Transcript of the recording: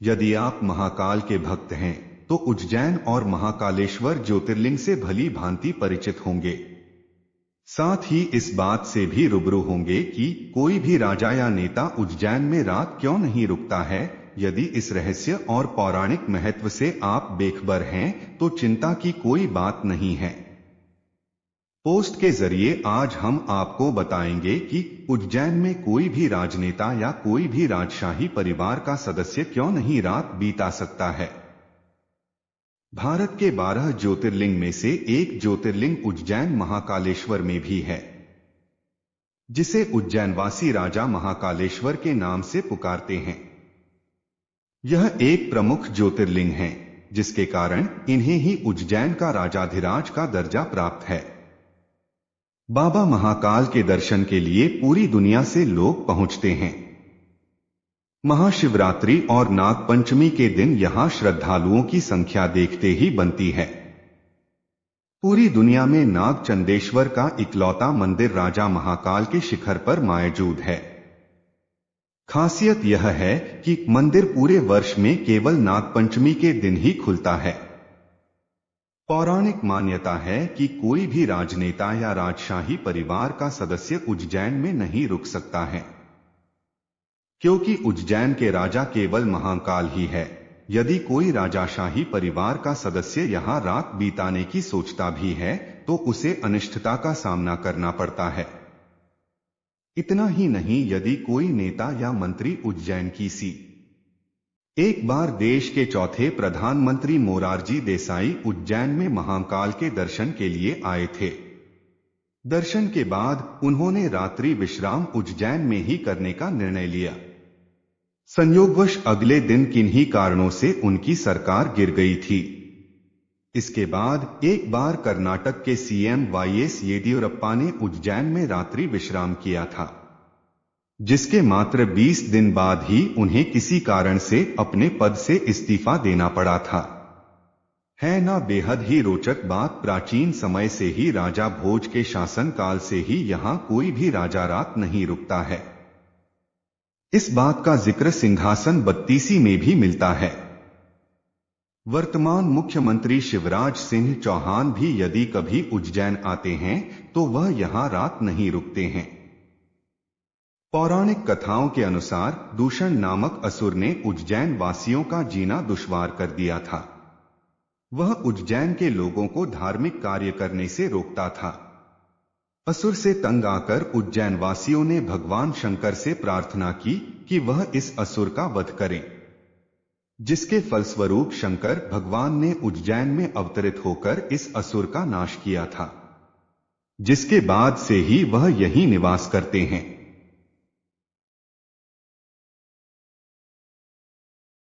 यदि आप महाकाल के भक्त हैं तो उज्जैन और महाकालेश्वर ज्योतिर्लिंग से भली भांति परिचित होंगे। साथ ही इस बात से भी रूबरू होंगे कि कोई भी राजा या नेता उज्जैन में रात क्यों नहीं रुकता है। यदि इस रहस्य और पौराणिक महत्व से आप बेखबर हैं तो चिंता की कोई बात नहीं है। पोस्ट के जरिए आज हम आपको बताएंगे कि उज्जैन में कोई भी राजनेता या कोई भी राजशाही परिवार का सदस्य क्यों नहीं रात बिता सकता है। भारत के 12 ज्योतिर्लिंग में से एक ज्योतिर्लिंग उज्जैन महाकालेश्वर में भी है, जिसे उज्जैनवासी राजा महाकालेश्वर के नाम से पुकारते हैं। यह एक प्रमुख ज्योतिर्लिंग है, जिसके कारण इन्हें ही उज्जैन का राजाधिराज का दर्जा प्राप्त है। बाबा महाकाल के दर्शन के लिए पूरी दुनिया से लोग पहुंचते हैं। महाशिवरात्रि और नागपंचमी के दिन यहां श्रद्धालुओं की संख्या देखते ही बनती है। पूरी दुनिया में नागचंदेश्वर का इकलौता मंदिर राजा महाकाल के शिखर पर मौजूद है। खासियत यह है कि मंदिर पूरे वर्ष में केवल नागपंचमी के दिन ही खुलता है। पौराणिक मान्यता है कि कोई भी राजनेता या राजशाही परिवार का सदस्य उज्जैन में नहीं रुक सकता है, क्योंकि उज्जैन के राजा केवल महाकाल ही है। यदि कोई राजाशाही परिवार का सदस्य यहां रात बिताने की सोचता भी है तो उसे अनिष्टता का सामना करना पड़ता है। इतना ही नहीं, यदि कोई नेता या मंत्री उज्जैन की एक बार देश के चौथे प्रधानमंत्री मोरारजी देसाई उज्जैन में महाकाल के दर्शन के लिए आए थे। दर्शन के बाद उन्होंने रात्रि विश्राम उज्जैन में ही करने का निर्णय लिया। संयोगवश अगले दिन किन्हीं कारणों से उनकी सरकार गिर गई थी। इसके बाद एक बार कर्नाटक के सीएम वाईएस येदियुरप्पा ने उज्जैन में रात्रि विश्राम किया था, जिसके मात्र 20 दिन बाद ही उन्हें किसी कारण से अपने पद से इस्तीफा देना पड़ा था। है ना बेहद ही रोचक बात। प्राचीन समय से ही राजा भोज के शासन काल से ही यहां कोई भी राजा रात नहीं रुकता है। इस बात का जिक्र सिंहासन बत्तीसी में भी मिलता है। वर्तमान मुख्यमंत्री शिवराज सिंह चौहान भी यदि कभी उज्जैन आते हैं तो वह यहां रात नहीं रुकते हैं। पौराणिक कथाओं के अनुसार दूषण नामक असुर ने उज्जैन वासियों का जीना दुश्वार कर दिया था। वह उज्जैन के लोगों को धार्मिक कार्य करने से रोकता था। असुर से तंग आकर उज्जैन वासियों ने भगवान शंकर से प्रार्थना की कि वह इस असुर का वध करें, जिसके फलस्वरूप शंकर भगवान ने उज्जैन में अवतरित होकर इस असुर का नाश किया था, जिसके बाद से ही वह यहीं निवास करते हैं।